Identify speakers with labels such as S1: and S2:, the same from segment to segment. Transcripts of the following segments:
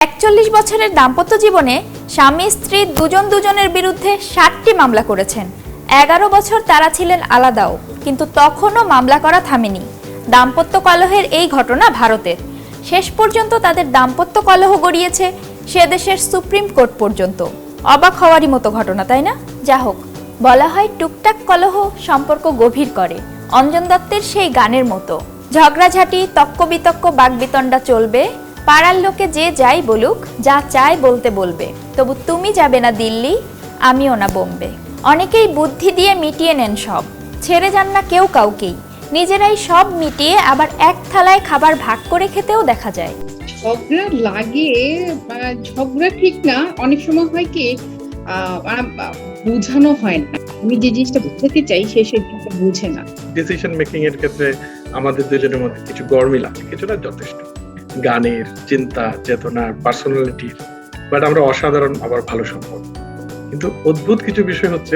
S1: ৪১ বছরের দাম্পত্য জীবনে স্বামী স্ত্রী দুজনের বিরুদ্ধে ৭টি মামলা করেছেন। ১১ বছর তারা ছিলেন আলাদাও, কিন্তু তখনও মামলা করা থামেনি। দাম্পত্য কলহের এই ঘটনা ভারতের। শেষ পর্যন্ত তাদের দাম্পত্য কলহ গড়িয়েছে সে দেশের সুপ্রিম কোর্ট পর্যন্ত। অবাক হওয়ারই মতো ঘটনা, তাই না? যা হোক, বলা হয় টুকটাক কলহ সম্পর্ক গভীর করে, অঞ্জন দত্তের সেই গানের মতো। ঝগড়াঝাঁটি, তক্ক বিতক্ক, বাগবিতণ্ডা চলবে, পাড়ার লোকে যে যাই বলুক, যা চায় বলতে বলবে, তবু তুমি যাবে না দিল্লি, আমিও না বোম্বে। অনেকেই বুদ্ধি দিয়ে মিটিয়ে নেন সব, ছেড়ে যান না কেউ কাউকেই, নিজেরাই সব মিটিয়ে আবার এক থালায় খাবার ভাগ করে খেতেও দেখা যায়।
S2: ঝগড়া লাগে বা ঝগড়া ঠিক না, অনেক সময় হয় কি বোঝানো হয় না। আমি যে জিনিসটা বুঝতে চাই সে জিনিসটা বুঝে না।
S3: ডিসিশন মেকিং এর ক্ষেত্রে আমাদের দুজনের মধ্যে কিছু গরমিল আছে, কিছুটা যথেষ্ট গানের, চিন্তা, চেতনার, পার্সোনালিটির, বাট আমরা অসাধারণ আবার ভালো সম্পর্ক। কিন্তু অদ্ভুত কিছু বিষয় হচ্ছে,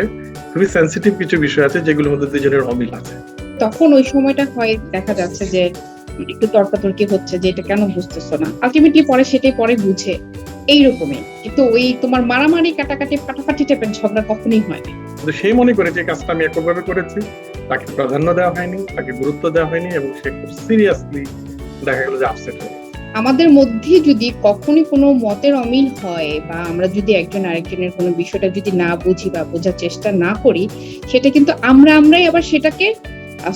S3: খুবই সেন্সিটিভ কিছু বিষয় আছে যেগুলোর মধ্যে দুজনের অমিল আছে।
S2: তখন ওই সময়টা হয় দেখা যাচ্ছে যে একটু তর্কাতর্কি হচ্ছে যে এটা কেন বুঝতেছো না, আলটিমেটলি পরে সেটাই পরে বুঝে এইরকমই। কিন্তু ওই তোমার মারামারি, কাটাকাটি, ফাটাফাটি টাইপের ঝগড়া কখনোই হয় না।
S3: কিন্তু সেই মনে করে যে কাজটা আমি এককভাবে করেছি, তাকে প্রাধান্য দেওয়া হয়নি, তাকে গুরুত্ব দেওয়া হয়নি, এবং সে খুব সিরিয়াসলি দেখা গেল যে আপসেট হয়ে।
S2: আমাদের মধ্যে যদি কখনই কোনো মতের অমিল হয় বা আমরা যদি একজন আরেকজনের কোনো বিষয়টা যদি না বুঝি বা বোঝার চেষ্টা না করি, সেটা কিন্তু আমরাই আবার সেটাকে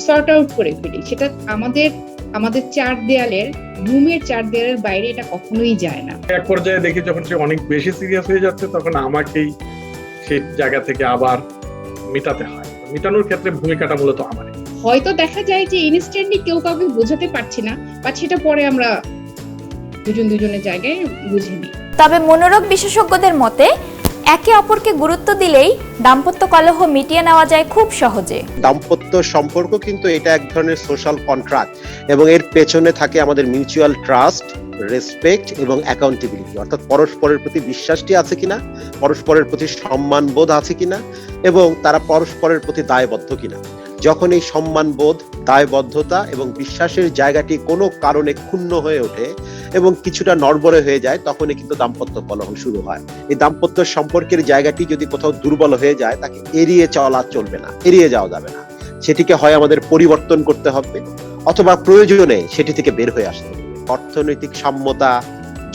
S2: সর্ট আউট করে ফেলি। সেটা আমাদের চার দেয়ালের, রুমের চার দেয়ালের বাইরে এটা কখনোই যায় না।
S3: এক পর্যায়ে দেখি যখন সে অনেক বেশি সিরিয়াস হয়ে যাচ্ছে, তখন আমাকেই সেই জায়গা থেকে আবার মেটাতে হয়। মেটানোর ক্ষেত্রে ভূমিকাটা মূলত আমার।
S2: হয়তো দেখা যায় যে ইনস্ট্যান্টলি কেউ কাউকে বোঝাতে পারছি না, বা সেটা পরে আমরা দুজনের জায়গায় বুঝে নিই।
S1: তবে মনোরোগ বিশেষজ্ঞদের মতে একে অপরকে গুরুত্ব দিলেই দাম্পত্য কলহ মিটিয়ে নেওয়া যায় খুব সহজে।
S4: দাম্পত্য সম্পর্ক কিন্তু এটা এক ধরনের সোশ্যাল কন্ট্রাক্ট, এবং এর পেছনে থাকে আমাদের মিউচুয়াল ট্রাস্ট, রেসপেক্ট এবং অ্যাকাউন্টেবিলিটি। অর্থাৎ পরস্পরের প্রতি বিশ্বাসটি আছে কিনা, পরস্পরের প্রতি সম্মানবোধ আছে কিনা, এবং তারা পরস্পরের প্রতি দায়বদ্ধ কিনা। যখন এই সম্মানবোধ, দায়বদ্ধতা এবং বিশ্বাসের জায়গাটি কোনো কারণে ক্ষুণ্ণ হয়ে ওঠে এবং কিছুটা নড়বড়ে হয়ে যায়, তখনই কিন্তু দাম্পত্য কলহ শুরু হয়। এই দাম্পত্য সম্পর্কের জায়গাটি যদি কোথাও দুর্বল হয়ে যায়, তাকে এড়িয়ে চলা চলবে না, এড়িয়ে যাওয়া যাবে না। সেটিকে হয় আমাদের পরিবর্তন করতে হবে, অথবা প্রয়োজনে সেটি থেকে বের হয়ে আসতে হবে। অর্থনৈতিক সাম্যতা,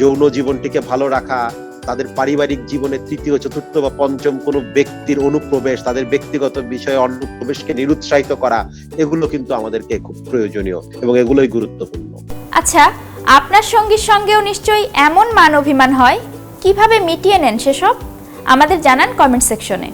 S4: যৌন জীবনটিকে ভালো রাখা, তাদের পারিবারিক জীবনে তৃতীয়, চতুর্থ বা পঞ্চম কোনো ব্যক্তির অনুপ্রবেশ, তাদের ব্যক্তিগত বিষয়ে অনুপ্রবেশকে নিরুৎসাহিত করা, এগুলো কিন্তু আমাদেরকে খুব প্রয়োজনীয় এবং এগুলোই গুরুত্বপূর্ণ।
S1: আচ্ছা, আপনার সঙ্গীর সঙ্গেও নিশ্চয়ই এমন মান অভিমান হয়, কিভাবে মিটিয়ে নেন সেসব? আমাদের জানান কমেন্ট সেকশনে।